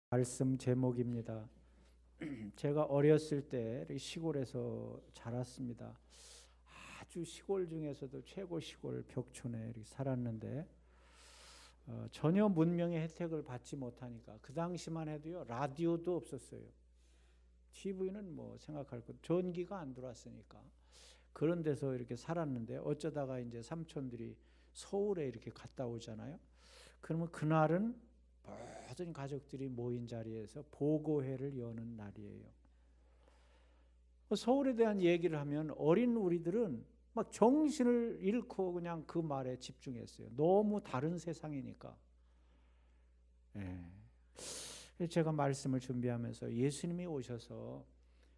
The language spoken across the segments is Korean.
말씀 제목입니다. 제가 어렸을 때 시골에서 자랐습니다. 아주 시골 중에서도 최고 시골 벽촌에 이렇게 살았는데 전혀 문명의 혜택을 받지 못하니까 그 당시만 해도요 라디오도 없었어요. TV는 뭐 생각할 것, 전기가 안 들어왔으니까 그런 데서 이렇게 살았는데 어쩌다가 이제 삼촌들이 서울에 이렇게 갔다 오잖아요. 그러면 그날은 모든 가족들이 모인 자리에서 보고회를 여는 날이에요. 서울에 대한 얘기를 하면 어린 우리들은 막 정신을 잃고 그냥 그 말에 집중했어요. 너무 다른 세상이니까. 제가 말씀을 준비하면서 예수님이 오셔서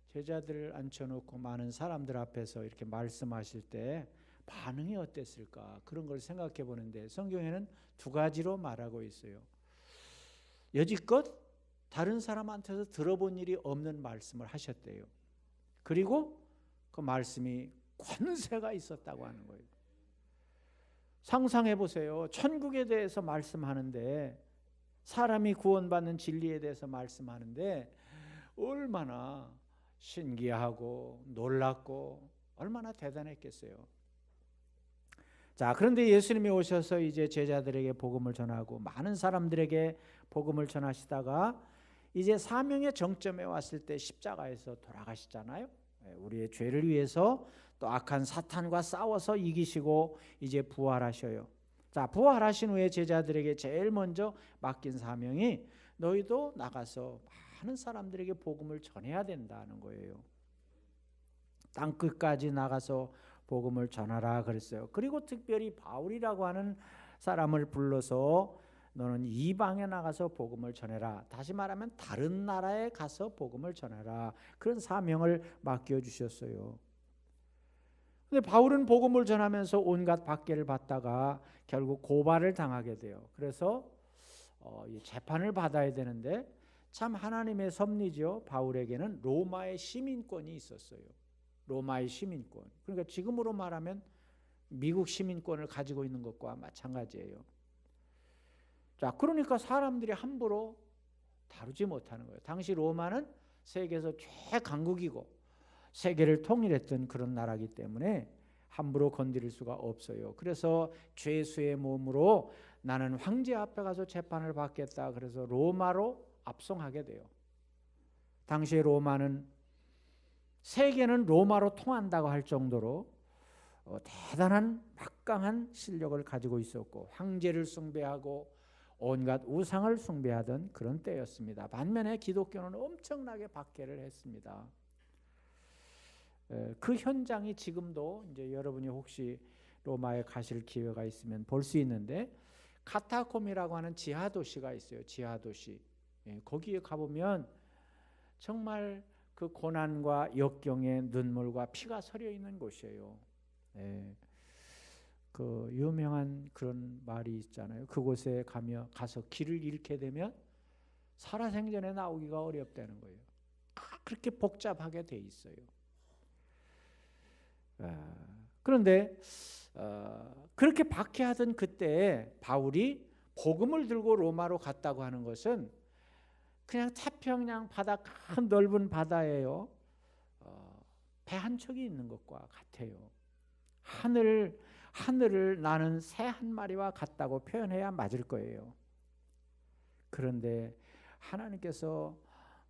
제자들을 앉혀놓고 많은 사람들 앞에서 이렇게 말씀하실 때 반응이 어땠을까, 그런 걸 생각해 보는데 성경에는 두 가지로 말하고 있어요. 여지껏 다른 사람한테서 들어본 일이 없는 말씀을 하셨대요. 그리고 그 말씀이 권세가 있었다고 하는 거예요. 상상해 보세요. 천국에 대해서 말씀하는데, 사람이 구원받는 진리에 대해서 말씀하는데 얼마나 신기하고 놀랍고 얼마나 대단했겠어요. 자, 그런데 예수님이 오셔서 이제 제자들에게 복음을 전하고 많은 사람들에게 복음을 전하시다가 이제 사명의 정점에 왔을 때 십자가에서 돌아가시잖아요. 우리의 죄를 위해서 또 악한 사탄과 싸워서 이기시고 이제 부활하셔요. 자, 부활하신 후에 제자들에게 제일 먼저 맡긴 사명이 너희도 나가서 많은 사람들에게 복음을 전해야 된다는 거예요. 땅 끝까지 나가서 복음을 전하라 그랬어요. 그리고 특별히 바울이라고 하는 사람을 불러서 너는 이방에 나가서 복음을 전해라. 다시 말하면 다른 나라에 가서 복음을 전해라. 그런 사명을 맡겨주셨어요. 근데 바울은 복음을 전하면서 온갖 박해를 받다가 결국 고발을 당하게 돼요. 그래서 재판을 받아야 되는데 참 하나님의 섭리죠. 바울에게는 로마의 시민권이 있었어요. 로마의 시민권. 그러니까 지금으로 말하면 미국 시민권을 가지고 있는 것과 마찬가지예요. 자, 그러니까 사람들이 함부로 다루지 못하는 거예요. 당시 로마는 세계에서 최강국이고 세계를 통일했던 그런 나라이기 때문에 함부로 건드릴 수가 없어요. 그래서 죄수의 몸으로 나는 황제 앞에 가서 재판을 받겠다. 그래서 로마로 압송하게 돼요. 당시에 로마는, 세계는 로마로 통한다고 할 정도로 대단한 막강한 실력을 가지고 있었고 황제를 숭배하고 온갖 우상을 숭배하던 그런 때였습니다. 반면에 기독교는 엄청나게 박해를 했습니다. 그 현장이 지금도 이제 여러분이 혹시 로마에 가실 기회가 있으면 볼 수 있는데, 카타콤이라고 하는 지하 도시가 있어요. 지하 도시. 거기에 가보면 정말 그 고난과 역경의 눈물과 피가 서려 있는 곳이에요. 그 유명한 그런 말이 있잖아요. 그곳에 가서 길을 잃게 되면 살아생전에 나오기가 어렵다는 거예요. 그렇게 복잡하게 돼 있어요. 그런데 그렇게 박해하던 그때 바울이 복음을 들고 로마로 갔다고 하는 것은 그냥 태평양 바다, 큰 넓은 바다예요. 배 한 척이 있는 것과 같아요. 하늘을 나는 새 한 마리와 같다고 표현해야 맞을 거예요. 그런데 하나님께서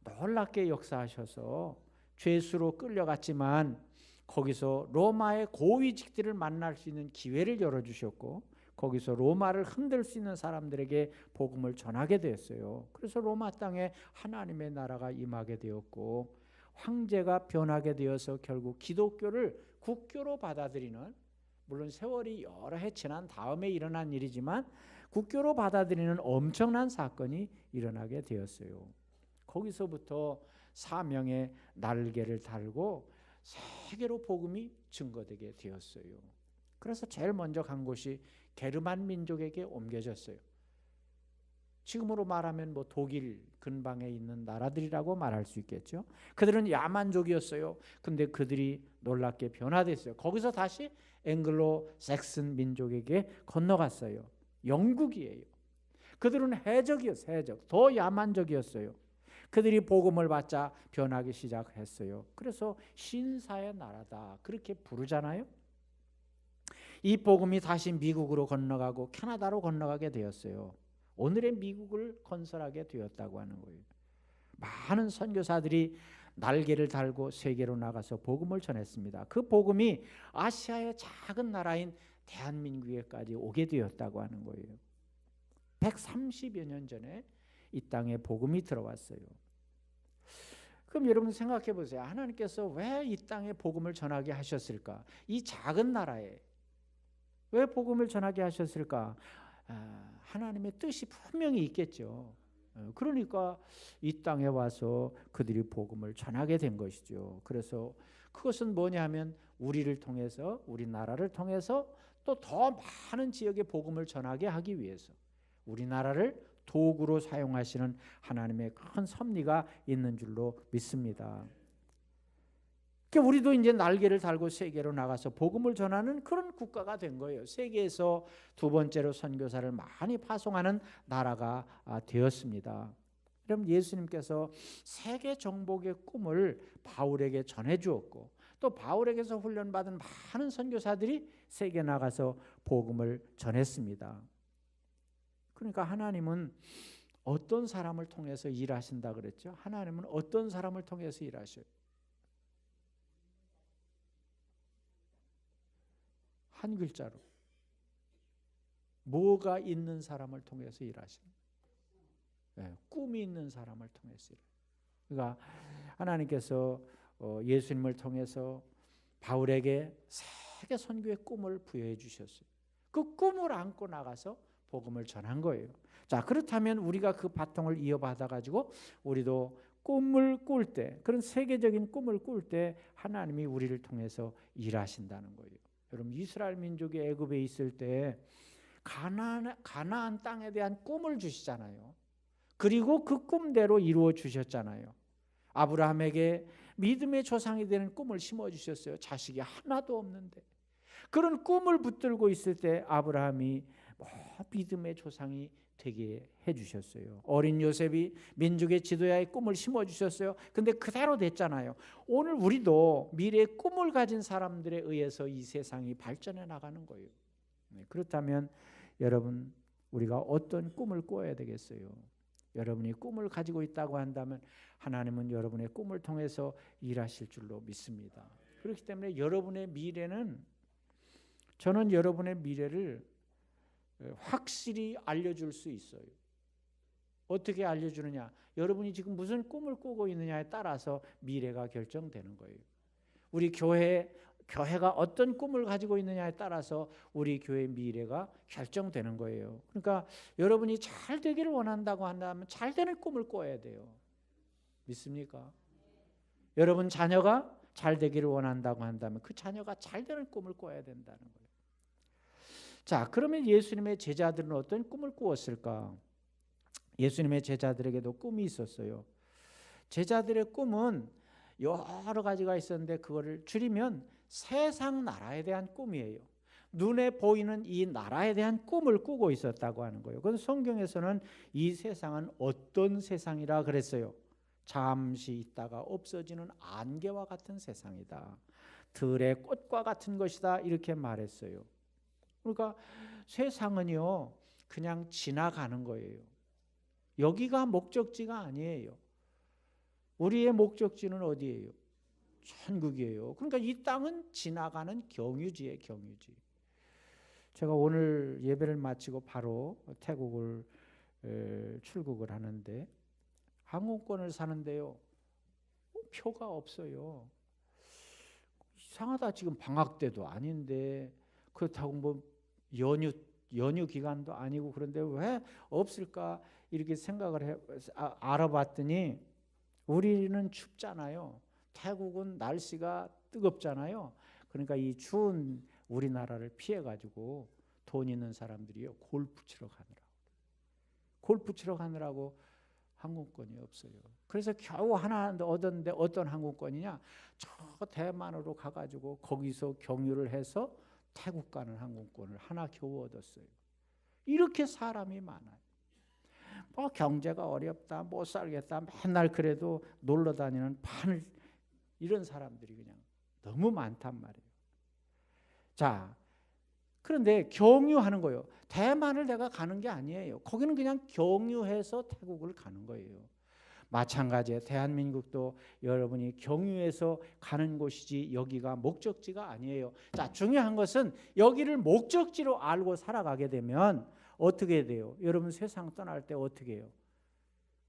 놀랍게 역사하셔서 죄수로 끌려갔지만 거기서 로마의 고위직들을 만날 수 있는 기회를 열어주셨고 거기서 로마를 흔들 수 있는 사람들에게 복음을 전하게 되었어요. 그래서 로마 땅에 하나님의 나라가 임하게 되었고 황제가 변하게 되어서 결국 기독교를 국교로 받아들이는, 물론 세월이 여러 해 지난 다음에 일어난 일이지만 국교로 받아들이는 엄청난 사건이 일어나게 되었어요. 거기서부터 사명의 날개를 달고 세계로 복음이 증거되게 되었어요. 그래서 제일 먼저 간 곳이 게르만 민족에게 옮겨졌어요. 지금으로 말하면 뭐 독일 근방에 있는 나라들이라고 말할 수 있겠죠. 그들은 야만족이었어요. 근데 그들이 놀랍게 변화됐어요. 거기서 다시 앵글로 삭슨 민족에게 건너갔어요. 영국이에요. 그들은 해적이었어요. 해적. 더 야만적이었어요. 그들이 복음을 받자 변하기 시작했어요. 그래서 신사의 나라다 그렇게 부르잖아요. 이 복음이 다시 미국으로 건너가고 캐나다로 건너가게 되었어요. 오늘의 미국을 건설하게 되었다고 하는 거예요. 많은 선교사들이 날개를 달고 세계로 나가서 복음을 전했습니다. 그 복음이 아시아의 작은 나라인 대한민국에까지 오게 되었다고 하는 거예요. 130여 년 전에 이 땅에 복음이 들어왔어요. 그럼 여러분 생각해 보세요. 하나님께서 왜 이 땅에 복음을 전하게 하셨을까? 이 작은 나라에 왜 복음을 전하게 하셨을까? 하나님의 뜻이 분명히 있겠죠. 그러니까 이 땅에 와서 그들이 복음을 전하게 된 것이죠. 그래서 그것은 뭐냐 하면 우리를 통해서, 우리나라를 통해서 또 더 많은 지역에 복음을 전하게 하기 위해서 우리나라를 도구로 사용하시는 하나님의 큰 섭리가 있는 줄로 믿습니다. 그러니까 우리도 이제 날개를 달고 세계로 나가서 복음을 전하는 그런 국가가 된 거예요. 세계에서 두 번째로 선교사를 많이 파송하는 나라가 되었습니다. 그럼 예수님께서 세계 정복의 꿈을 바울에게 전해 주었고 또 바울에게서 훈련받은 많은 선교사들이 세계 나가서 복음을 전했습니다. 그러니까 하나님은 어떤 사람을 통해서 일하신다 그랬죠? 하나님은 어떤 사람을 통해서 일하셔요? 한 글자로 뭐가 있는 사람을 통해서 일하시는 거예요. 꿈이 있는 사람을 통해서 일하시는 거예요. 그러니까 하나님께서 예수님을 통해서 바울에게 세계 선교의 꿈을 부여해 주셨어요. 그 꿈을 안고 나가서 복음을 전한 거예요. 자, 그렇다면 우리가 그 바통을 이어받아 가지고 우리도 꿈을 꿀 때, 그런 세계적인 꿈을 꿀 때 하나님이 우리를 통해서 일하신다는 거예요. 여러분 이스라엘 민족이 애굽에 있을 때 가나안 땅에 대한 꿈을 주시잖아요. 그리고 그 꿈대로 이루어 주셨잖아요. 아브라함에게 믿음의 조상이 되는 꿈을 심어 주셨어요. 자식이 하나도 없는데 그런 꿈을 붙들고 있을 때 아브라함이 믿음의 조상이 되게 해주셨어요. 어린 요셉이 민족의 지도자의 꿈을 심어주셨어요. 근데 그대로 됐잖아요. 오늘 우리도 미래의 꿈을 가진 사람들에 의해서 이 세상이 발전해 나가는 거예요. 그렇다면 여러분 우리가 어떤 꿈을 꿔야 되겠어요? 여러분이 꿈을 가지고 있다고 한다면 하나님은 여러분의 꿈을 통해서 일하실 줄로 믿습니다. 그렇기 때문에 여러분의 미래는, 저는 여러분의 미래를 확실히 알려줄 수 있어요. 어떻게 알려주느냐? 여러분이 지금 무슨 꿈을 꾸고 있느냐에 따라서 미래가 결정되는 거예요. 우리 교회가 어떤 꿈을 가지고 있느냐에 따라서 우리 교회의 미래가 결정되는 거예요. 그러니까 여러분이 잘 되기를 원한다고 한다면 잘 되는 꿈을 꿔야 돼요. 믿습니까? 여러분 자녀가 잘 되기를 원한다고 한다면 그 자녀가 잘 되는 꿈을 꿔야 된다는 거예요. 자, 그러면 예수님의 제자들은 어떤 꿈을 꾸었을까? 예수님의 제자들에게도 꿈이 있었어요. 제자들의 꿈은 여러 가지가 있었는데 그거를 줄이면 세상 나라에 대한 꿈이에요. 눈에 보이는 이 나라에 대한 꿈을 꾸고 있었다고 하는 거예요. 그래서 성경에서는 이 세상은 어떤 세상이라 그랬어요? 잠시 있다가 없어지는 안개와 같은 세상이다. 들의 꽃과 같은 것이다. 이렇게 말했어요. 그러니까 세상은요 그냥 지나가는 거예요. 여기가 목적지가 아니에요. 우리의 목적지는 어디예요? 천국이에요. 그러니까 이 땅은 지나가는 경유지예요. 경유지. 제가 오늘 예배를 마치고 바로 태국을 출국을 하는데 항공권을 사는데요 표가 없어요. 이상하다. 지금 방학 때도 아닌데 그렇다고 뭐 연휴 기간도 아니고 그런데 왜 없을까 이렇게 생각을 알아봤더니 우리는 춥잖아요. 태국은 날씨가 뜨겁잖아요. 그러니까 이 추운 우리나라를 피해 가지고 돈 있는 사람들이요 골프 치러 가느라고 항공권이 없어요. 그래서 겨우 하나 얻었는데 어떤 항공권이냐? 저 대만으로 가가지고 거기서 경유를 해서 태국 가는 항공권을 하나 겨우 얻었어요. 이렇게 사람이 많아요. 경제가 어렵다, 못 살겠다, 맨날 그래도 놀러 다니는 판을 이런 사람들이 그냥 너무 많단 말이에요. 자, 그런데 경유하는 거예요. 대만을 내가 가는 게 아니에요. 거기는 그냥 경유해서 태국을 가는 거예요. 마찬가지에 대한민국도 여러분이 경유해서 가는 곳이지 여기가 목적지가 아니에요. 자, 중요한 것은 여기를 목적지로 알고 살아가게 되면 어떻게 돼요? 여러분 세상 떠날 때 어떻게 해요?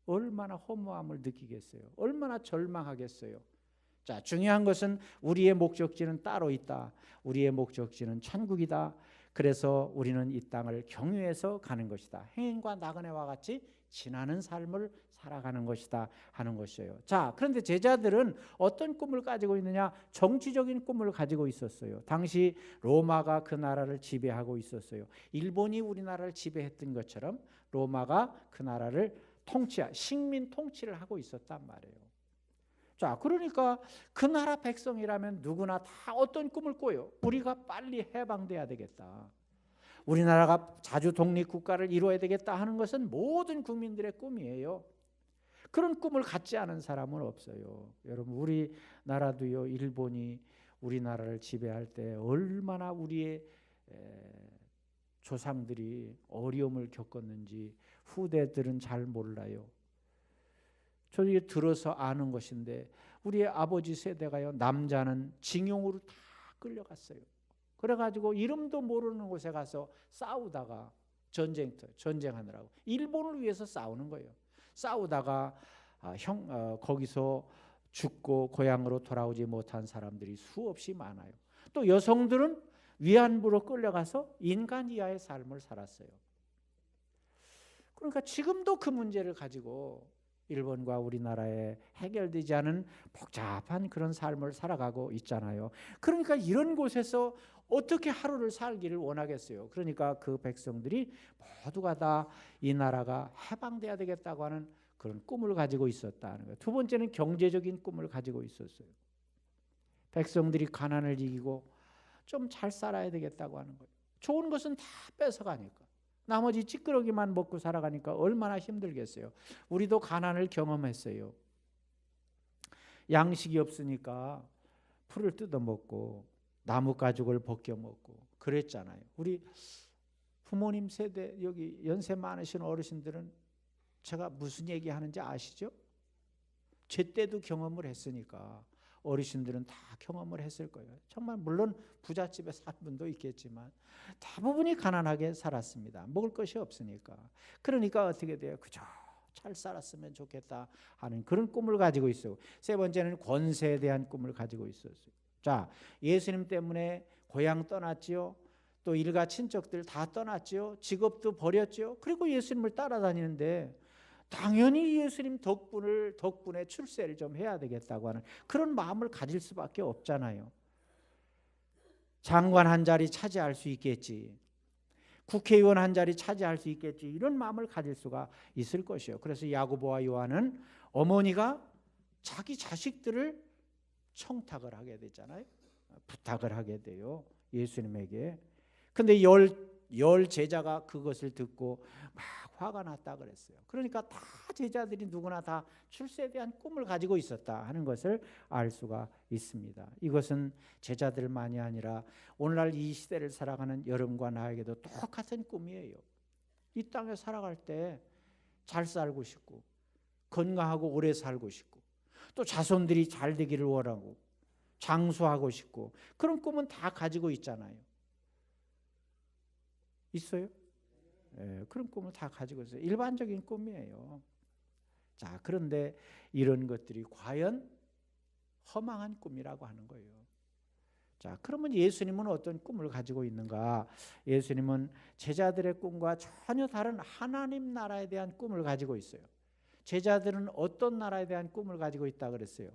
얼마나 허무함을 느끼겠어요? 얼마나 절망하겠어요? 자, 중요한 것은 우리의 목적지는 따로 있다. 우리의 목적지는 천국이다. 그래서 우리는 이 땅을 경유해서 가는 것이다. 행인과 나그네와 같이 지나는 삶을 살아가는 것이다 하는 것이에요. 자, 그런데 제자들은 어떤 꿈을 가지고 있느냐? 정치적인 꿈을 가지고 있었어요. 당시 로마가 그 나라를 지배하고 있었어요. 일본이 우리나라를 지배했던 것처럼 로마가 그 나라를 식민 통치를 하고 있었단 말이에요. 자, 그러니까 그 나라 백성이라면 누구나 다 어떤 꿈을 꿔요? 우리가 빨리 해방돼야 되겠다. 우리나라가 자주 독립국가를 이루어야 되겠다 하는 것은 모든 국민들의 꿈이에요. 그런 꿈을 갖지 않은 사람은 없어요. 여러분, 우리나라도요, 일본이 우리나라를 지배할 때 얼마나 우리의 조상들이 어려움을 겪었는지 후대들은 잘 몰라요. 저희 들어서 아는 것인데 우리의 아버지 세대가요, 남자는 징용으로 다 끌려갔어요. 그래가지고 이름도 모르는 곳에 가서 싸우다가 전쟁하느라고 일본을 위해서 싸우는 거예요. 싸우다가 거기서 죽고 고향으로 돌아오지 못한 사람들이 수없이 많아요. 또 여성들은 위안부로 끌려가서 인간 이하의 삶을 살았어요. 그러니까 지금도 그 문제를 가지고 일본과 우리나라에 해결되지 않은 복잡한 그런 삶을 살아가고 있잖아요. 그러니까 이런 곳에서 어떻게 하루를 살기를 원하겠어요. 그러니까 그 백성들이 모두가 다 이 나라가 해방돼야 되겠다고 하는 그런 꿈을 가지고 있었다는 거예요. 두 번째는 경제적인 꿈을 가지고 있었어요. 백성들이 가난을 이기고 좀 잘 살아야 되겠다고 하는 거예요. 좋은 것은 다 뺏어가니까. 나머지 찌끄러기만 먹고 살아가니까 얼마나 힘들겠어요. 우리도 가난을 경험했어요. 양식이 없으니까 풀을 뜯어먹고 나무 가죽을 벗겨 먹고 그랬잖아요. 우리 부모님 세대, 여기 연세 많으신 어르신들은 제가 무슨 얘기하는지 아시죠? 제 때도 경험을 했으니까 어르신들은 다 경험을 했을 거예요. 정말 물론 부잣집에 산 분도 있겠지만 대부분이 가난하게 살았습니다. 먹을 것이 없으니까. 그러니까 어떻게 돼요? 그저 잘 살았으면 좋겠다 하는 그런 꿈을 가지고 있어요. 세 번째는 권세에 대한 꿈을 가지고 있었어요. 자, 예수님 때문에 고향 떠났지요. 또 일가 친척들 다 떠났지요. 직업도 버렸지요. 그리고 예수님을 따라다니는데 당연히 예수님 덕분에 출세를 좀 해야 되겠다고 하는 그런 마음을 가질 수밖에 없잖아요. 장관 한 자리 차지할 수 있겠지. 국회의원 한 자리 차지할 수 있겠지. 이런 마음을 가질 수가 있을 것이요. 그래서 야고보와 요한은 어머니가 자기 자식들을 청탁을 하게 되잖아요. 부탁을 하게 돼요. 예수님에게. 근데 열 제자가 그것을 듣고 막 화가 났다 그랬어요. 그러니까 다 제자들이 누구나 다 출세에 대한 꿈을 가지고 있었다 하는 것을 알 수가 있습니다. 이것은 제자들만이 아니라 오늘날 이 시대를 살아가는 여러분과 나에게도 똑같은 꿈이에요. 이 땅에 살아갈 때 잘 살고 싶고 건강하고 오래 살고 싶고 또 자손들이 잘 되기를 원하고 장수하고 싶고 그런 꿈은 다 가지고 있잖아요. 있어요? 네, 그런 꿈을 다 가지고 있어요. 일반적인 꿈이에요. 자, 그런데 이런 것들이 과연 허망한 꿈이라고 하는 거예요. 자, 그러면 예수님은 어떤 꿈을 가지고 있는가? 예수님은 제자들의 꿈과 전혀 다른 하나님 나라에 대한 꿈을 가지고 있어요. 제자들은 어떤 나라에 대한 꿈을 가지고 있다 그랬어요?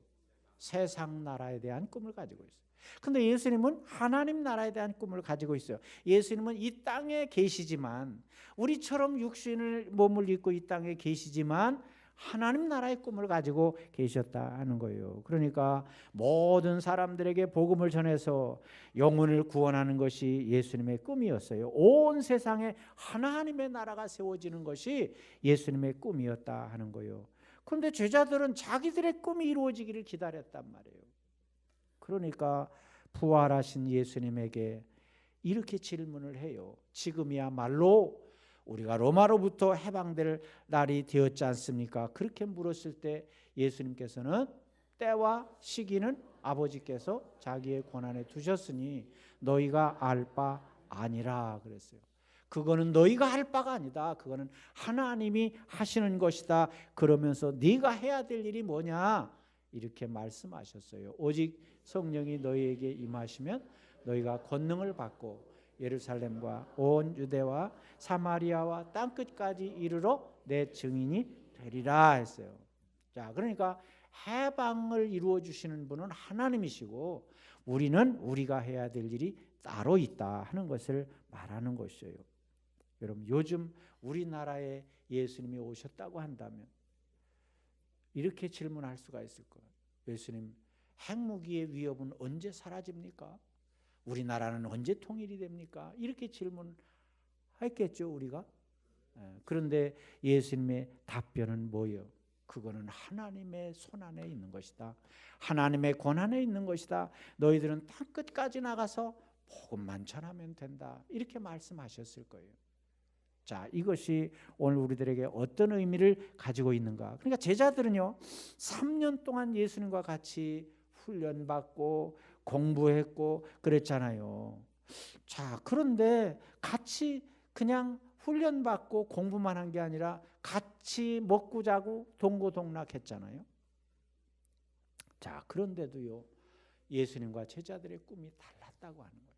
세상 나라에 대한 꿈을 가지고 있어요. 근데 예수님은 하나님 나라에 대한 꿈을 가지고 있어요. 예수님은 이 땅에 계시지만 우리처럼 육신을 몸을 입고 이 땅에 계시지만 하나님 나라의 꿈을 가지고 계셨다 하는 거예요. 그러니까 모든 사람들에게 복음을 전해서 영혼을 구원하는 것이 예수님의 꿈이었어요. 온 세상에 하나님의 나라가 세워지는 것이 예수님의 꿈이었다 하는 거예요. 그런데 제자들은 자기들의 꿈이 이루어지기를 기다렸단 말이에요. 그러니까 부활하신 예수님에게 이렇게 질문을 해요. 지금이야말로 우리가 로마로부터 해방될 날이 되었지 않습니까? 그렇게 물었을 때 예수님께서는 때와 시기는 아버지께서 자기의 권한에 두셨으니 너희가 알 바 아니라 그랬어요. 그거는 너희가 할 바가 아니다. 그거는 하나님이 하시는 것이다. 그러면서 네가 해야 될 일이 뭐냐? 이렇게 말씀하셨어요. 오직 성령이 너희에게 임하시면 너희가 권능을 받고 예루살렘과 온 유대와 사마리아와 땅끝까지 이르러 내 증인이 되리라 했어요. 자, 그러니까 해방을 이루어 주시는 분은 하나님이시고 우리는 우리가 해야 될 일이 따로 있다 하는 것을 말하는 것이에요. 여러분, 요즘 우리나라에 예수님이 오셨다고 한다면 이렇게 질문할 수가 있을 거예요. 예수님, 핵무기의 위협은 언제 사라집니까? 우리나라는 언제 통일이 됩니까? 이렇게 질문했겠죠, 우리가. 그런데 예수님의 답변은 뭐예요? 그거는 하나님의 손안에 있는 것이다. 하나님의 권한에 있는 것이다. 너희들은 땅끝까지 나가서 복음만 전하면 된다. 이렇게 말씀하셨을 거예요. 자, 이것이 오늘 우리들에게 어떤 의미를 가지고 있는가? 그러니까 제자들은요, 3년 동안 예수님과 같이 훈련받고 공부했고 그랬잖아요. 자, 그런데 같이 그냥 훈련받고 공부만 한 게 아니라 같이 먹고 자고 동고동락했잖아요. 자, 그런데도요, 예수님과 제자들의 꿈이 달랐다고 하는 거예요.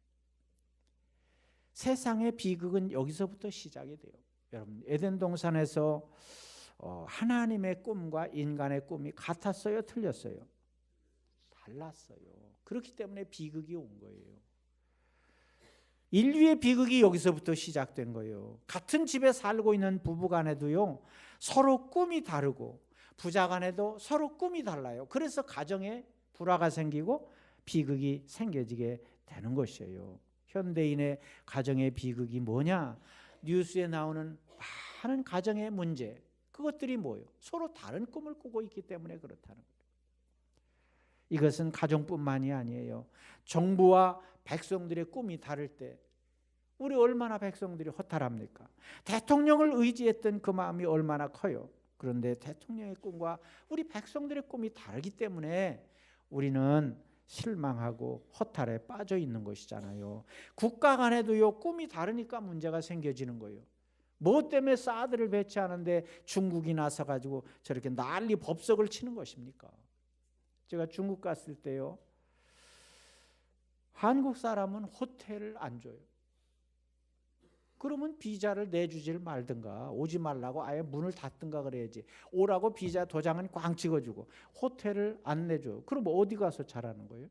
세상의 비극은 여기서부터 시작이 돼요. 여러분, 에덴 동산에서 하나님의 꿈과 인간의 꿈이 같았어요, 틀렸어요? 달랐어요. 그렇기 때문에 비극이 온 거예요. 인류의 비극이 여기서부터 시작된 거예요. 같은 집에 살고 있는 부부 간에도요, 서로 꿈이 다르고 부자 간에도 서로 꿈이 달라요. 그래서 가정에 불화가 생기고 비극이 생겨지게 되는 것이에요. 현대인의 가정의 비극이 뭐냐? 뉴스에 나오는 많은 가정의 문제, 그것들이 뭐예요? 서로 다른 꿈을 꾸고 있기 때문에 그렇다는 거예요. 이것은 가정뿐만이 아니에요. 정부와 백성들의 꿈이 다를 때 우리 얼마나 백성들이 허탈합니까? 대통령을 의지했던 그 마음이 얼마나 커요. 그런데 대통령의 꿈과 우리 백성들의 꿈이 다르기 때문에 우리는 실망하고 허탈에 빠져 있는 것이잖아요. 국가 간에도요, 꿈이 다르니까 문제가 생겨지는 거예요. 뭐 때문에 사드를 배치하는데 중국이 나서 가지고 저렇게 난리 법석을 치는 것입니까? 제가 중국 갔을 때요, 한국 사람은 호텔을 안 줘요. 그러면 비자를 내주질 말든가 오지 말라고 아예 문을 닫든가 그래야지. 오라고 비자 도장은 꽝 찍어주고 호텔을 안 내줘. 그럼 어디 가서 자라는 거예요?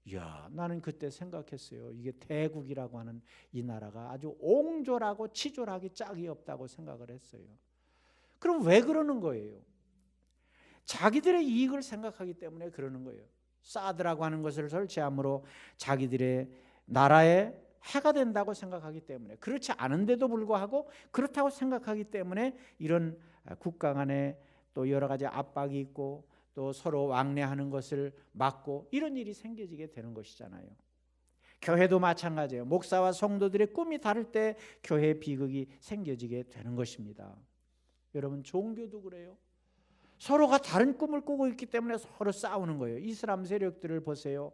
이야, 나는 그때 생각했어요. 이게 대국이라고 하는 이 나라가 아주 옹졸하고 치졸하기 짝이 없다고 생각을 했어요. 그럼 왜 그러는 거예요? 자기들의 이익을 생각하기 때문에 그러는 거예요. 사드라고 하는 것을 설치함으로 자기들의 나라에 해가 된다고 생각하기 때문에, 그렇지 않은데도 불구하고 그렇다고 생각하기 때문에 이런 국가 간에 또 여러 가지 압박이 있고 또 서로 왕래하는 것을 막고 이런 일이 생겨지게 되는 것이잖아요. 교회도 마찬가지예요. 목사와 성도들의 꿈이 다를 때 교회 비극이 생겨지게 되는 것입니다. 여러분, 종교도 그래요. 서로가 다른 꿈을 꾸고 있기 때문에 서로 싸우는 거예요. 이슬람 세력들을 보세요.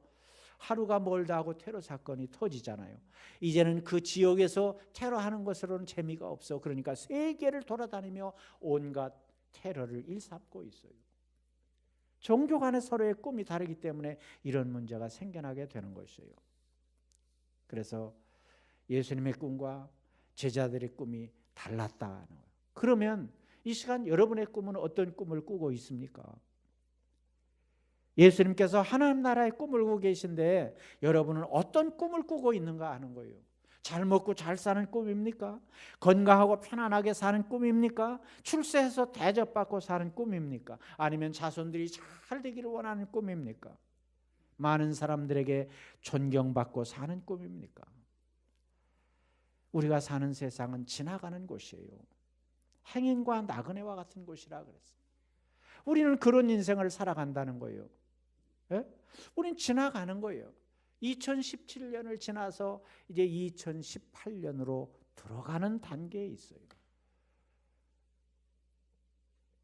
하루가 멀다 하고 테러 사건이 터지잖아요. 이제는 그 지역에서 테러하는 것으로는 재미가 없어. 그러니까 세계를 돌아다니며 온갖 테러를 일삼고 있어요. 종교 간에 서로의 꿈이 다르기 때문에 이런 문제가 생겨나게 되는 것이에요. 그래서 예수님의 꿈과 제자들의 꿈이 달랐다는 거예요. 그러면 이 시간 여러분의 꿈은 어떤 꿈을 꾸고 있습니까? 예수님께서 하나님 나라의 꿈을 꾸고 계신데 여러분은 어떤 꿈을 꾸고 있는가 하는 거예요. 잘 먹고 잘 사는 꿈입니까? 건강하고 편안하게 사는 꿈입니까? 출세해서 대접받고 사는 꿈입니까? 아니면 자손들이 잘 되기를 원하는 꿈입니까? 많은 사람들에게 존경받고 사는 꿈입니까? 우리가 사는 세상은 지나가는 곳이에요. 행인과 나그네와 같은 곳이라 그랬어요. 우리는 그런 인생을 살아간다는 거예요. 예? 우리는 지나가는 거예요. 2017년을 지나서 이제 2018년으로 들어가는 단계에 있어요.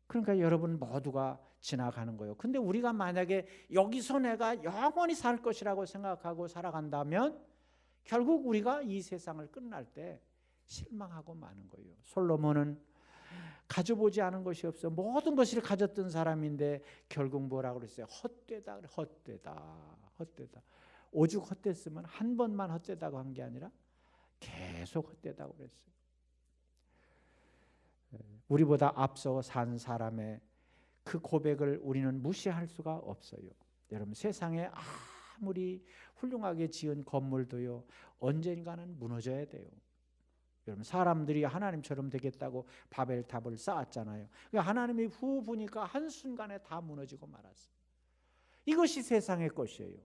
그러니까 여러분 모두가 지나가는 거예요. 근데 우리가 만약에 여기서 내가 영원히 살 것이라고 생각하고 살아간다면 결국 우리가 이 세상을 끝날 때 실망하고 마는 거예요. 솔로몬은 가져보지 않은 것이 없어. 모든 것을 가졌던 사람인데 결국 뭐라고 그랬어요? 헛되다. 헛되다. 오죽 헛됐으면 한 번만 헛되다고 한 게 아니라 계속 헛되다고 그랬어요. 우리보다 앞서 산 사람의 그 고백을 우리는 무시할 수가 없어요. 여러분, 세상에 아무리 훌륭하게 지은 건물도요, 언젠가는 무너져야 돼요. 여러분, 사람들이 하나님처럼 되겠다고 바벨탑을 쌓았잖아요. 그러니까 하나님이 후 보니까 한순간에 다 무너지고 말았어요. 이것이 세상의 것이에요.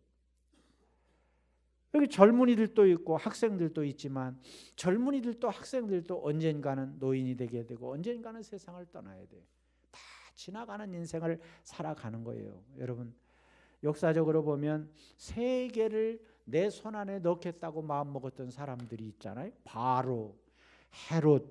여기 젊은이들도 있고 학생들도 있지만 젊은이들도 학생들도 언젠가는 노인이 되게 되고 언젠가는 세상을 떠나야 돼요. 다 지나가는 인생을 살아가는 거예요. 여러분, 역사적으로 보면 세계를 내 손 안에 넣겠다고 마음먹었던 사람들이 있잖아요. 바로, 헤롯,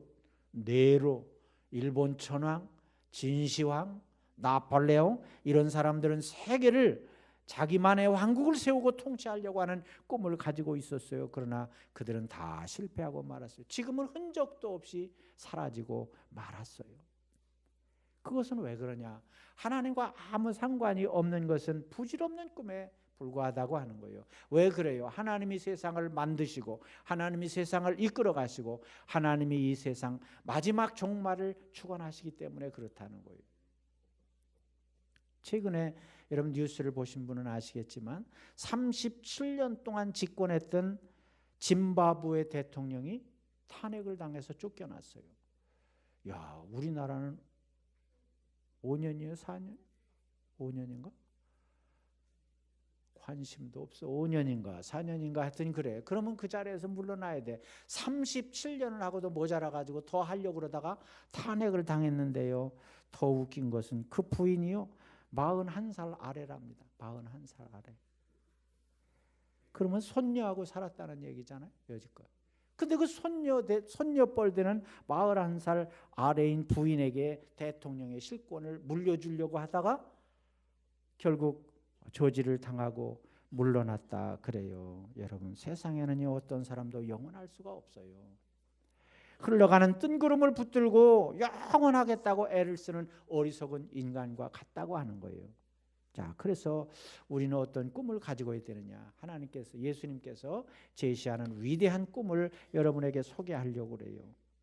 네로, 일본 천황, 진시황, 나폴레옹, 이런 사람들은 세계를 자기만의 왕국을 세우고 통치하려고 하는 꿈을 가지고 있었어요. 그러나 그들은 다 실패하고 말았어요. 지금은 흔적도 없이 사라지고 말았어요. 그것은 왜 그러냐? 하나님과 아무 상관이 없는 것은 부질없는 꿈에 불과하다고 하는 거예요. 왜 그래요? 하나님이 세상을 만드시고 하나님이 세상을 이끌어 가시고 하나님이 이 세상 마지막 종말을 축원하시기 때문에 그렇다는 거예요. 최근에 여러분 뉴스를 보신 분은 아시겠지만 37년 동안 집권했던 짐바브웨 대통령이 탄핵을 당해서 쫓겨났어요. 야, 우리나라는 5년이에요? 4년? 5년인가? 관심도 없어. 5년인가 4년인가 하여튼 그래. 그러면 그 자리에서 물러나야 돼. 37년을 하고도 모자라가지고 더 하려고 그러다가 탄핵을 당했는데요. 더 웃긴 것은 그 부인이요, 41살 아래랍니다. 41살 아래. 그러면 손녀하고 살았다는 얘기잖아요, 여지껏. 근데 그 손녀뻘 되는 41살 아래인 부인에게 대통령의 실권을 물려주려고 하다가 결국 조지를 당하고 물러났다 그래요. 여러분, 세상에는요, 어떤 사람도 영원할 수가 없어요. 흘러가는 뜬구름을 붙들고 영원하겠다고 애를 쓰는 어리석은 인간과 같다고 하는 거예요. 자, 그래서 우리는 어떤 꿈을 가지고 있어야 되느냐? 하나님께서, 예수님께서 제시하는 위대한 꿈을 여러분에게 소개하려고 그래요.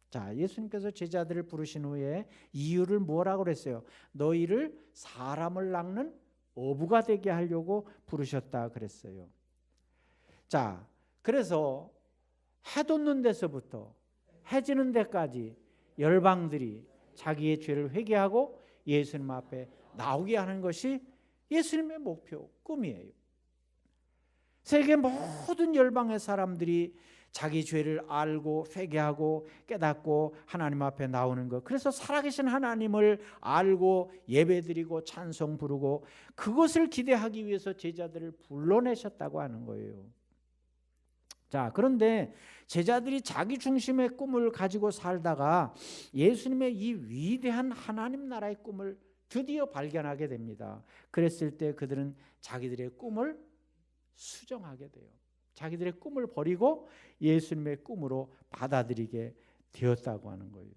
자, 예수님께서 제자들을 부르신 후에 이유를 뭐라고 그랬어요? 너희를 사람을 낚는 어부가 되게 하려고 부르셨다 그랬어요. 자, 그래서 해 돋는 데서부터 해 지는 데까지 열방들이 자기의 죄를 회개하고 예수님 앞에 나오게 하는 것이 예수님의 목표, 꿈이에요. 세계 모든 열방의 사람들이 자기 죄를 알고 회개하고 깨닫고 하나님 앞에 나오는 것. 그래서 살아계신 하나님을 알고 예배드리고 찬송 부르고 그것을 기대하기 위해서 제자들을 불러내셨다고 하는 거예요. 자, 그런데 제자들이 자기 중심의 꿈을 가지고 살다가 예수님의 이 위대한 하나님 나라의 꿈을 드디어 발견하게 됩니다. 그랬을 때 그들은 자기들의 꿈을 수정하게 돼요. 자기들의 꿈을 버리고 예수님의 꿈으로 받아들이게 되었다고 하는 거예요.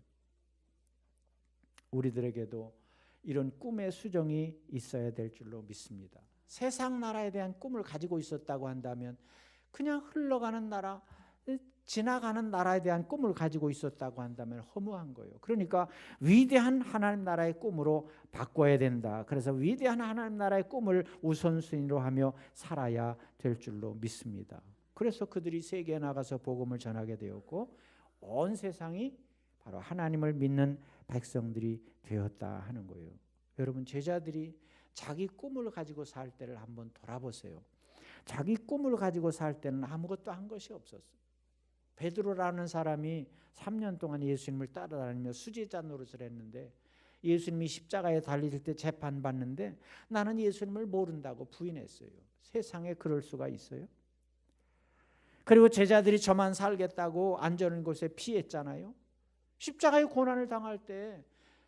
우리들에게도 이런 꿈의 수정이 있어야 될 줄로 믿습니다. 세상 나라에 대한 꿈을 가지고 있었다고 한다면 그냥 흘러가는 나라, 지나가는 나라에 대한 꿈을 가지고 있었다고 한다면 허무한 거예요. 그러니까 위대한 하나님 나라의 꿈으로 바꿔야 된다. 그래서 위대한 하나님 나라의 꿈을 우선순위로 하며 살아야 될 줄로 믿습니다. 그래서 그들이 세계에 나가서 복음을 전하게 되었고 온 세상이 바로 하나님을 믿는 백성들이 되었다 하는 거예요. 여러분, 제자들이 자기 꿈을 가지고 살 때를 한번 돌아보세요. 자기 꿈을 가지고 살 때는 아무것도 한 것이 없었어요. 베드로라는 사람이 3년 동안 예수님을 따라다니며 수제자 노릇을 했는데 예수님이 십자가에 달리실 때 재판받는데 나는 예수님을 모른다고 부인했어요. 세상에 그럴 수가 있어요? 그리고 제자들이 저만 살겠다고 안전한 곳에 피했잖아요. 십자가의 고난을 당할 때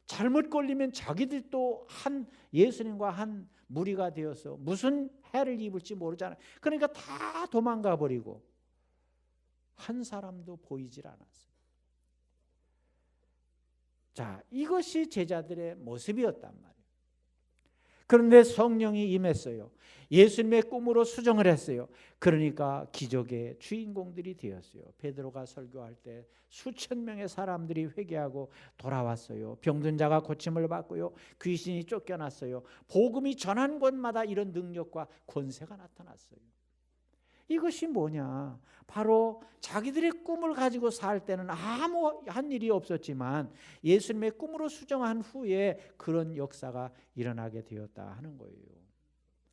잘못 걸리면 자기들도 한 예수님과 한 무리가 되어서 무슨 해를 입을지 모르잖아요. 그러니까 다 도망가 버리고 한 사람도 보이질 않았어요. 자, 이것이 제자들의 모습이었단 말이에요. 그런데 성령이 임했어요. 예수님의 꿈으로 수정을 했어요. 그러니까 기적의 주인공들이 되었어요. 베드로가 설교할 때 수천 명의 사람들이 회개하고 돌아왔어요. 병든 자가 고침을 받고요. 귀신이 쫓겨났어요. 복음이 전한 곳마다 이런 능력과 권세가 나타났어요. 이것이 뭐냐? 바로 자기들의 꿈을 가지고 살 때는 아무 한 일이 없었지만 예수님의 꿈으로 수정한 후에 그런 역사가 일어나게 되었다 하는 거예요.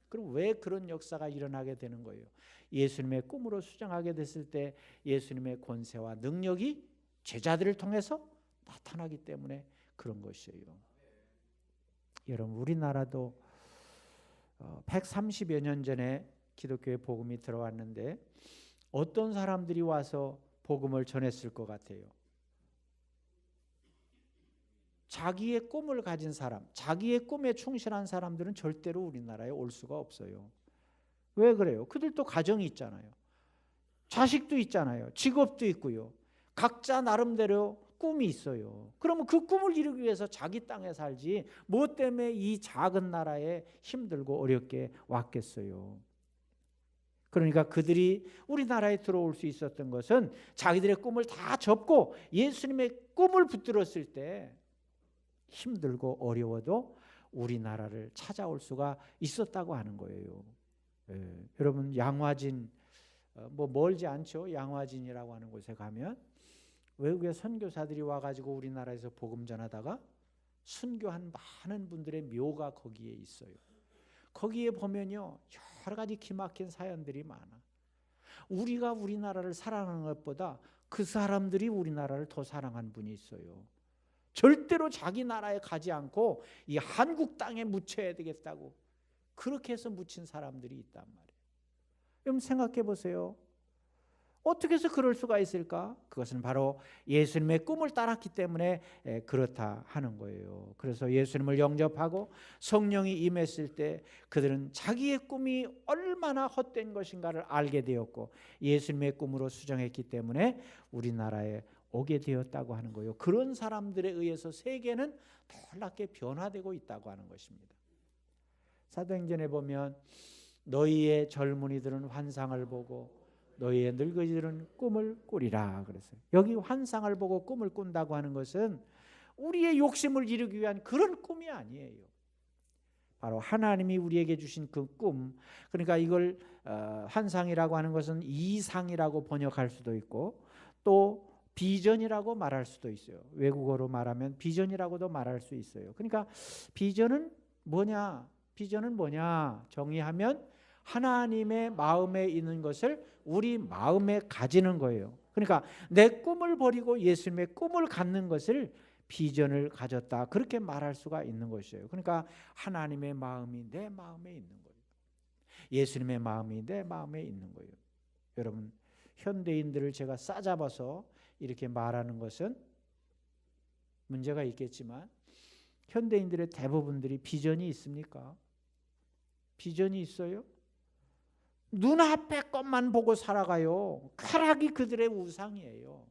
그럼 왜 그런 역사가 일어나게 되는 거예요? 예수님의 꿈으로 수정하게 됐을 때 예수님의 권세와 능력이 제자들을 통해서 나타나기 때문에 그런 것이에요. 여러분, 우리나라도 130여 년 전에 기독교의 복음이 들어왔는데 어떤 사람들이 와서 복음을 전했을 것 같아요? 자기의 꿈을 가진 사람, 자기의 꿈에 충실한 사람들은 절대로 우리나라에 올 수가 없어요. 왜 그래요? 그들도 가정이 있잖아요. 자식도 있잖아요. 직업도 있고요. 각자 나름대로 꿈이 있어요. 그러면 그 꿈을 이루기 위해서 자기 땅에 살지 뭐 때문에 이 작은 나라에 힘들고 어렵게 왔겠어요. 그러니까 그들이 우리나라에 들어올 수 있었던 것은 자기들의 꿈을 다 접고 예수님의 꿈을 붙들었을 때 힘들고 어려워도 우리나라를 찾아올 수가 있었다고 하는 거예요. 여러분, 양화진 뭐 멀지 않죠? 양화진이라고 하는 곳에 가면 외국의 선교사들이 와가지고 우리나라에서 복음 전하다가 순교한 많은 분들의 묘가 거기에 있어요. 거기에 보면요, 여러 가지 기막힌 사연들이 많아. 우리가 우리나라를 사랑하는 것보다 그 사람들이 우리나라를 더 사랑한 분이 있어요. 절대로 자기 나라에 가지 않고 이 한국 땅에 묻혀야 되겠다고 그렇게 해서 묻힌 사람들이 있단 말이에요. 여러분, 생각해 보세요. 어떻게 해서 그럴 수가 있을까? 그것은 바로 예수님의 꿈을 따랐기 때문에 그렇다 하는 거예요. 그래서 예수님을 영접하고 성령이 임했을 때 그들은 자기의 꿈이 얼마나 헛된 것인가를 알게 되었고 예수님의 꿈으로 수정했기 때문에 우리나라에 오게 되었다고 하는 거예요. 그런 사람들에 의해서 세계는 놀랍게 변화되고 있다고 하는 것입니다. 사도행전에 보면 너희의 젊은이들은 환상을 보고 너희의 늙은이들은 꿈을 꾸리라 그랬어요. 여기 환상을 보고 꿈을 꾼다고 하는 것은 우리의 욕심을 이루기 위한 그런 꿈이 아니에요. 바로 하나님이 우리에게 주신 그 꿈, 그러니까 이걸 환상이라고 하는 것은 이상이라고 번역할 수도 있고 또 비전이라고 말할 수도 있어요. 외국어로 말하면 비전이라고도 말할 수 있어요. 그러니까 비전은 뭐냐? 비전은 뭐냐? 정의하면 하나님의 마음에 있는 것을 우리 마음에 가지는 거예요. 그러니까 내 꿈을 버리고 예수님의 꿈을 갖는 것을 비전을 가졌다, 그렇게 말할 수가 있는 것이에요. 그러니까 하나님의 마음이 내 마음에 있는 거예요. 예수님의 마음이 내 마음에 있는 거예요. 여러분, 현대인들을 제가 싸잡아서 이렇게 말하는 것은 문제가 있겠지만 현대인들의 대부분들이 비전이 있습니까? 비전이 있어요? 눈앞의 것만 보고 살아가요. 쾌락이 그들의 우상이에요.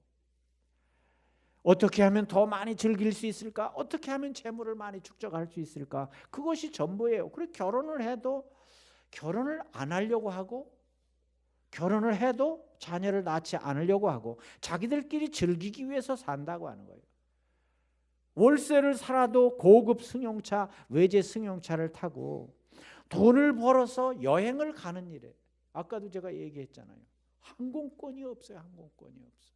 어떻게 하면 더 많이 즐길 수 있을까? 어떻게 하면 재물을 많이 축적할 수 있을까? 그것이 전부예요. 그리고 결혼을 해도 결혼을 안 하려고 하고 결혼을 해도 자녀를 낳지 않으려고 하고 자기들끼리 즐기기 위해서 산다고 하는 거예요. 월세를 살아도 고급 승용차, 외제 승용차를 타고 돈을 벌어서 여행을 가는 일에, 아까도 제가 얘기했잖아요. 항공권이 없어요. 항공권이 없어.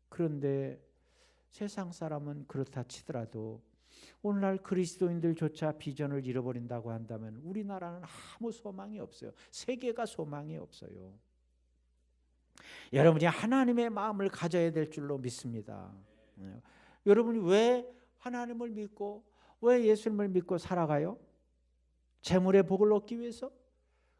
그런데 세상 사람은 그렇다 치더라도 오늘날 그리스도인들조차 비전을 잃어버린다고 한다면 우리나라는 아무 소망이 없어요. 세계가 소망이 없어요. 여러분이 하나님의 마음을 가져야 될 줄로 믿습니다. 여러분이 왜 하나님을 믿고 왜 예수님을 믿고 살아가요? 재물의 복을 얻기 위해서?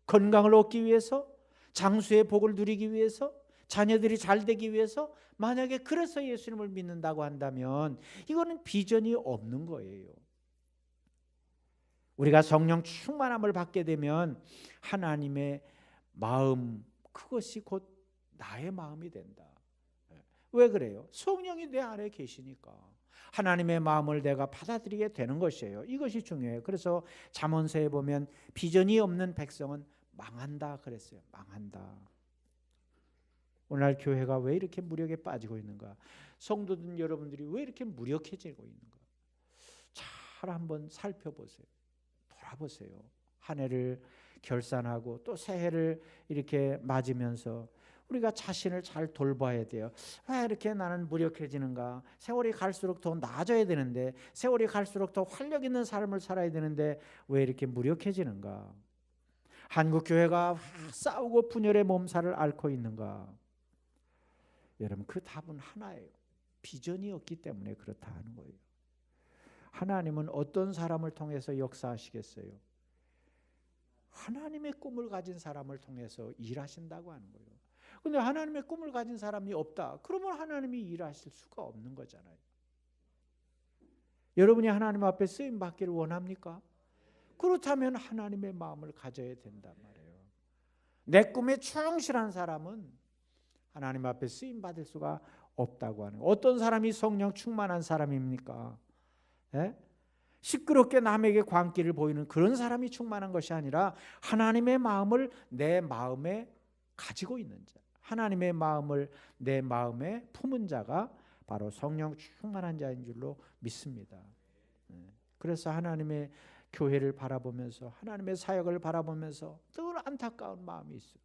건강을 얻기 위해서? 장수의 복을 누리기 위해서? 자녀들이 잘 되기 위해서? 만약에 그래서 예수님을 믿는다고 한다면 이거는 비전이 없는 거예요. 우리가 성령 충만함을 받게 되면 하나님의 마음, 그것이 곧 나의 마음이 된다. 왜 그래요? 성령이 내 안에 계시니까 하나님의 마음을 내가 받아들이게 되는 것이에요. 이것이 중요해요. 그래서 잠언서에 보면 비전이 없는 백성은 망한다 그랬어요. 망한다. 오늘날 교회가 왜 이렇게 무력에 빠지고 있는가? 성도들 여러분들이 왜 이렇게 무력해지고 있는가? 잘 한번 살펴보세요. 돌아보세요. 한 해를 결산하고 또 새해를 이렇게 맞으면서 우리가 자신을 잘 돌봐야 돼요. 왜 이렇게 나는 무력해지는가? 세월이 갈수록 더 나아져야 되는데, 세월이 갈수록 더 활력 있는 삶을 살아야 되는데 왜 이렇게 무력해지는가? 한국 교회가 싸우고 분열의 몸살을 앓고 있는가? 여러분, 그 답은 하나예요. 비전이 없기 때문에 그렇다 하는 거예요. 하나님은 어떤 사람을 통해서 역사하시겠어요? 하나님의 꿈을 가진 사람을 통해서 일하신다고 하는 거예요. 근데 하나님의 꿈을 가진 사람이 없다. 그러면 하나님이 일하실 수가 없는 거잖아요. 여러분이 하나님 앞에 쓰임 받기를 원합니까? 그렇다면 하나님의 마음을 가져야 된단 말이에요. 내 꿈에 충실한 사람은 하나님 앞에 쓰임 받을 수가 없다고 하는 거예요. 어떤 사람이 성령 충만한 사람입니까? 예? 시끄럽게 남에게 광기를 보이는 그런 사람이 충만한 것이 아니라 하나님의 마음을 내 마음에 가지고 있는 자, 하나님의 마음을 내 마음에 품은 자가 바로 성령 충만한 자인 줄로 믿습니다. 그래서 하나님의 교회를 바라보면서 하나님의 사역을 바라보면서 늘 안타까운 마음이 있어요.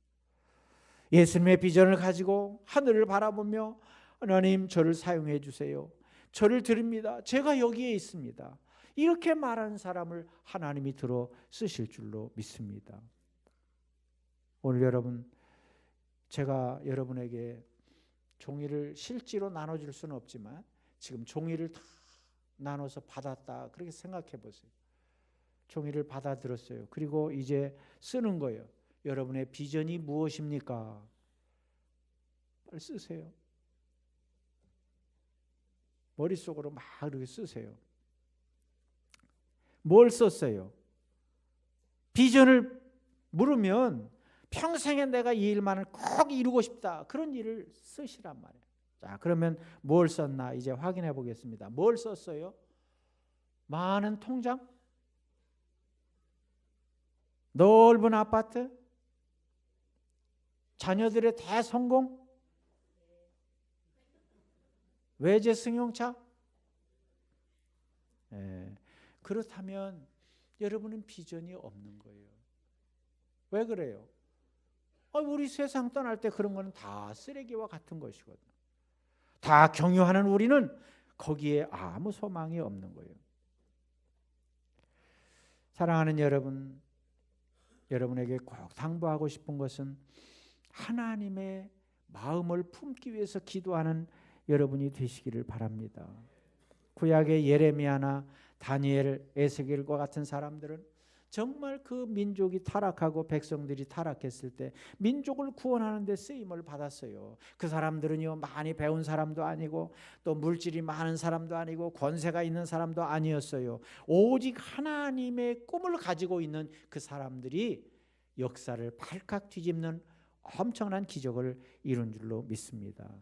예수님의 비전을 가지고 하늘을 바라보며 하나님 저를 사용해 주세요. 저를 드립니다. 제가 여기에 있습니다. 이렇게 말하는 사람을 하나님이 들어 쓰실 줄로 믿습니다. 오늘 여러분, 제가 여러분에게 종이를 실제로 나눠줄 수는 없지만 지금 종이를 다 나눠서 받았다 그렇게 생각해 보세요. 종이를 받아들었어요. 그리고 이제 쓰는 거예요. 여러분의 비전이 무엇입니까? 빨리 쓰세요. 머릿속으로 막 이렇게 쓰세요. 뭘 썼어요? 비전을 물으면 평생에 내가 이 일만을 꼭 이루고 싶다. 그런 일을 쓰시란 말이에요. 자, 그러면 뭘 썼나 이제 확인해 보겠습니다. 뭘 썼어요? 많은 통장? 넓은 아파트? 자녀들의 대성공? 외제 승용차? 그렇다면 여러분은 비전이 없는 거예요. 왜 그래요? 우리 세상 떠날 때 그런 거는 다 쓰레기와 같은 것이거든. 다 경유하는 우리는 거기에 아무 소망이 없는 거예요. 사랑하는 여러분, 여러분에게 꼭 당부하고 싶은 것은 하나님의 마음을 품기 위해서 기도하는 여러분이 되시기를 바랍니다. 구약의 예레미야나 다니엘, 에스겔과 같은 사람들은 정말 그 민족이 타락하고 백성들이 타락했을 때 민족을 구원하는 데 쓰임을 받았어요. 그 사람들은요, 많이 배운 사람도 아니고 또 물질이 많은 사람도 아니고 권세가 있는 사람도 아니었어요. 오직 하나님의 꿈을 가지고 있는 그 사람들이 역사를 발칵 뒤집는 엄청난 기적을 이룬 줄로 믿습니다.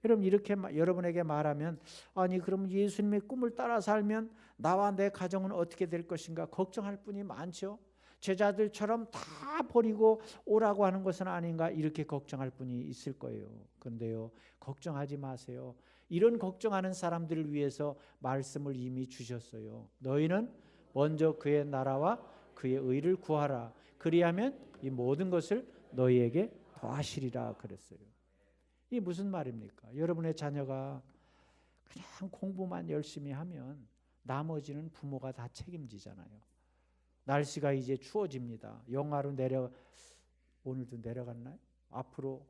여러분, 이렇게 여러분에게 말하면 아니 그럼 예수님의 꿈을 따라 살면 나와 내 가정은 어떻게 될 것인가 걱정할 분이 많죠. 제자들처럼 다 버리고 오라고 하는 것은 아닌가 이렇게 걱정할 분이 있을 거예요. 그런데요, 걱정하지 마세요. 이런 걱정하는 사람들을 위해서 말씀을 이미 주셨어요. 너희는 먼저 그의 나라와 그의 의를 구하라. 그리하면 이 모든 것을 너희에게 더하시리라 그랬어요. 이 무슨 말입니까? 여러분의 자녀가 그냥 공부만 열심히 하면 나머지는 부모가 다 책임지잖아요. 날씨가 이제 추워집니다. 영하로 오늘도 내려갔나요? 앞으로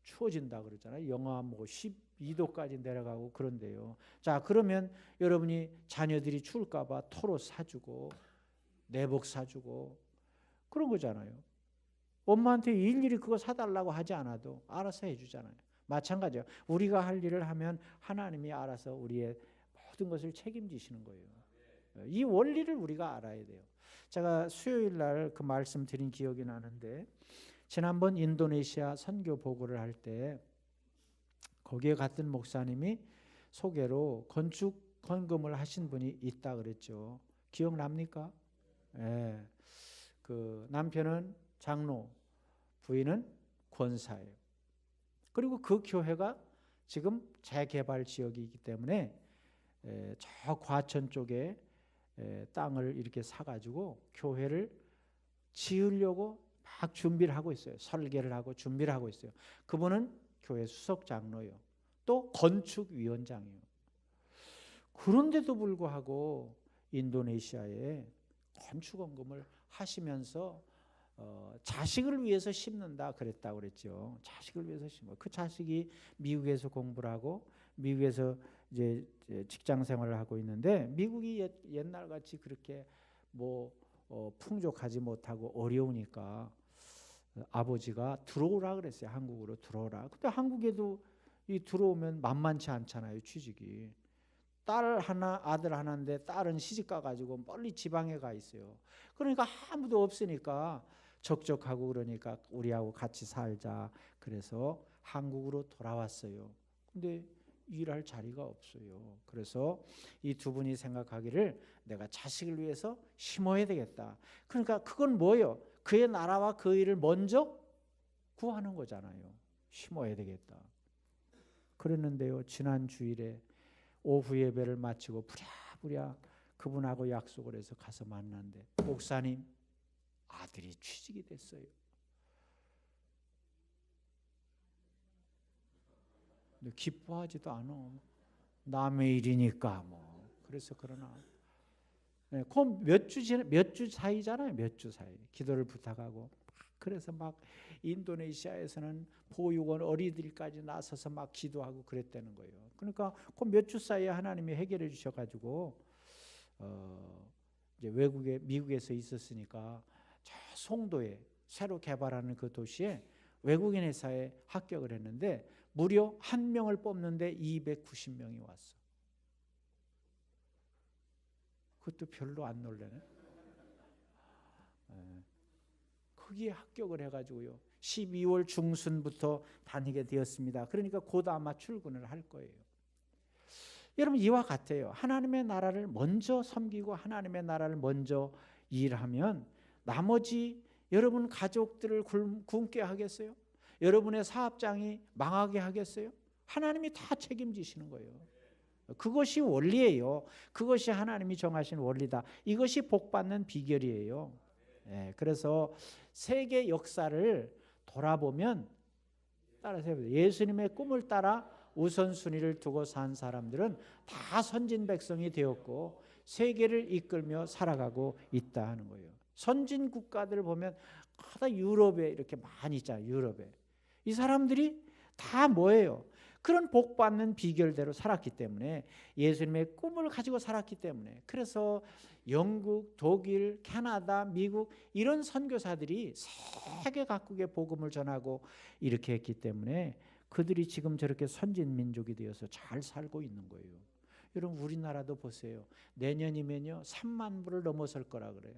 추워진다 그러잖아요. 영하 12도까지 내려가고 그런데요. 자, 그러면 여러분이 자녀들이 추울까 봐 털옷 사주고 내복 사주고 그런 거잖아요. 엄마한테 일일이 그거 사달라고 하지 않아도 알아서 해주잖아요. 마찬가지예요. 우리가 할 일을 하면 하나님이 알아서 우리의 모든 것을 책임지시는 거예요. 이 원리를 우리가 알아야 돼요. 제가 수요일 날 그 말씀 드린 기억이 나는데, 지난번 인도네시아 선교 보고를 할 때 거기에 갔던 목사님이 소개로 건축 건금을 하신 분이 있다 그랬죠. 기억납니까? 예. 그 남편은 장로, 부인은 권사예요. 그리고 그 교회가 지금 재개발 지역이기 때문에 저 과천 쪽에 땅을 이렇게 사가지고 교회를 지으려고 막 준비를 하고 있어요. 설계를 하고 준비를 하고 있어요. 그분은 교회 수석 장로요. 또 건축위원장이에요. 그런데도 불구하고 인도네시아에 건축원금을 하시면서 자식을 위해서 심는다 그랬다고 그랬죠. 자식을 위해서 심어. 그 자식이 미국에서 공부를 하고 미국에서 이제 직장 생활을 하고 있는데, 미국이 옛날같이 그렇게 풍족하지 못하고 어려우니까 아버지가 들어오라 그랬어요. 한국으로 들어오라. 근데 한국에도 들어오면 만만치 않잖아요. 취직이. 딸 하나 아들 하나인데 딸은 시집가 가지고 멀리 지방에 가 있어요. 그러니까 아무도 없으니까 적적하고, 그러니까 우리하고 같이 살자 그래서 한국으로 돌아왔어요. 근데 일할 자리가 없어요. 그래서 이 두 분이 생각하기를 내가 자식을 위해서 심어야 되겠다. 그러니까 그건 뭐예요? 그의 나라와 그 일을 먼저 구하는 거잖아요. 심어야 되겠다. 그랬는데요, 지난 주일에 오후 예배를 마치고 부랴부랴 그분하고 약속을 해서 가서 만났는데, 목사님, 아들이 취직이 됐어요. 근데 기뻐하지도 않아. 남의 일이니까 그래서 그러나. 네, 몇 주 사이잖아요. 몇 주 사이. 기도를 부탁하고. 그래서 막 인도네시아에서는 보육원 어린이들까지 나서서 막 기도하고 그랬다는 거예요. 그러니까 그 몇 주 사이에 하나님이 해결해 주셔가지고 이제 미국에서 있었으니까 저 송도에 새로 개발하는 그 도시에 외국인 회사에 합격을 했는데 무려 한 명을 뽑는데 290명이 왔어. 그것도 별로 안 놀라네. 거기에 합격을 해가지고요, 12월 중순부터 다니게 되었습니다. 그러니까 곧 아마 출근을 할 거예요. 여러분, 이와 같아요. 하나님의 나라를 먼저 섬기고 하나님의 나라를 먼저 일하면 나머지 여러분 가족들을 굶게 하겠어요? 여러분의 사업장이 망하게 하겠어요? 하나님이 다 책임지시는 거예요. 그것이 원리예요. 그것이 하나님이 정하신 원리다. 이것이 복받는 비결이에요. 그래서 세계 역사를 돌아보면, 따라서 해보세요. 예수님의 꿈을 따라 우선순위를 두고 산 사람들은 다 선진 백성이 되었고 세계를 이끌며 살아가고 있다 하는 거예요. 선진 국가들을 보면 다 유럽에 이렇게 많이 있잖아요. 유럽에. 이 사람들이 다 뭐예요? 그런 복받는 비결대로 살았기 때문에, 예수님의 꿈을 가지고 살았기 때문에. 그래서 영국, 독일, 캐나다, 미국 이런 선교사들이 세계 각국의 복음을 전하고 이렇게 했기 때문에 그들이 지금 저렇게 선진 민족이 되어서 잘 살고 있는 거예요. 여러분, 우리나라도 보세요. 내년이면요 3만 부를 넘어설 거라 그래요.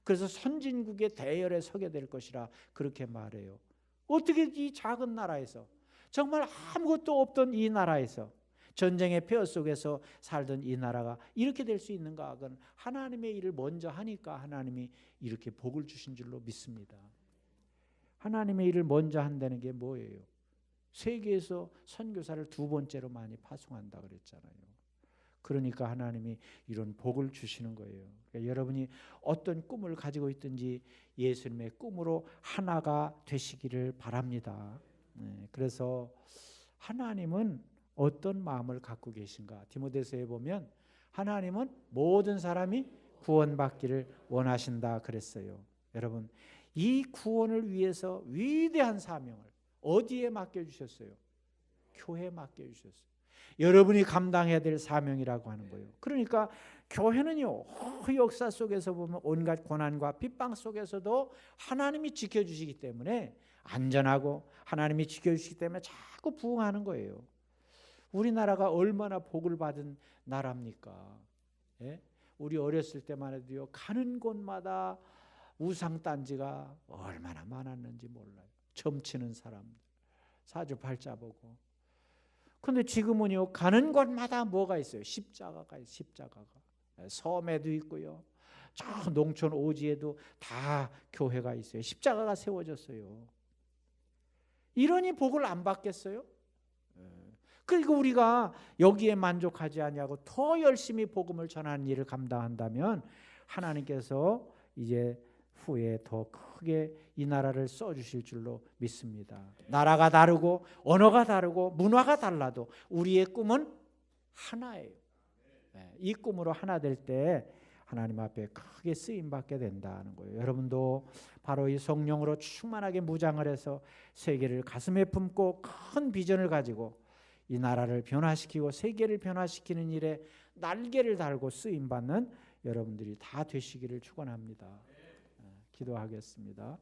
그래서 선진국의 대열에 서게 될 것이라 그렇게 말해요. 어떻게 이 작은 나라에서, 정말 아무것도 없던 이 나라에서, 전쟁의 폐허 속에서 살던 이 나라가 이렇게 될 수 있는가? 그건 하나님의 일을 먼저 하니까 하나님이 이렇게 복을 주신 줄로 믿습니다. 하나님의 일을 먼저 한다는 게 뭐예요? 세계에서 선교사를 두 번째로 많이 파송한다 그랬잖아요. 그러니까 하나님이 이런 복을 주시는 거예요. 그러니까 여러분이 어떤 꿈을 가지고 있든지 예수님의 꿈으로 하나가 되시기를 바랍니다. 그래서 하나님은 어떤 마음을 갖고 계신가? 디모데서에 보면 하나님은 모든 사람이 구원받기를 원하신다 그랬어요. 여러분, 이 구원을 위해서 위대한 사명을 어디에 맡겨주셨어요? 교회에 맡겨주셨어요. 여러분이 감당해야 될 사명이라고 하는 거예요. 그러니까 교회는요, 역사 속에서 보면 온갖 고난과 핍박 속에서도 하나님이 지켜주시기 때문에 안전하고, 하나님이 지켜주시기 때문에 자꾸 부흥하는 거예요. 우리나라가 얼마나 복을 받은 나라입니까? 예? 우리 어렸을 때만 해도요, 가는 곳마다 우상단지가 얼마나 많았는지 몰라요. 점치는 사람들, 사주팔자보고. 근데 지금은요, 가는 곳마다 뭐가 있어요? 십자가가 있어요. 십자가가. 섬에도 있고요, 저 농촌 오지에도 다 교회가 있어요. 십자가가 세워졌어요. 이러니 복을 안 받겠어요? 그리고 우리가 여기에 만족하지 아니하고 더 열심히 복음을 전하는 일을 감당한다면 하나님께서 이제 후에 더 크게 이 나라를 써주실 줄로 믿습니다. 나라가 다르고 언어가 다르고 문화가 달라도 우리의 꿈은 하나예요. 이 꿈으로 하나 될 때 하나님 앞에 크게 쓰임받게 된다는 거예요. 여러분도 바로 이 성령으로 충만하게 무장을 해서 세계를 가슴에 품고 큰 비전을 가지고 이 나라를 변화시키고 세계를 변화시키는 일에 날개를 달고 쓰임받는 여러분들이 다 되시기를 축원합니다. 기도하겠습니다.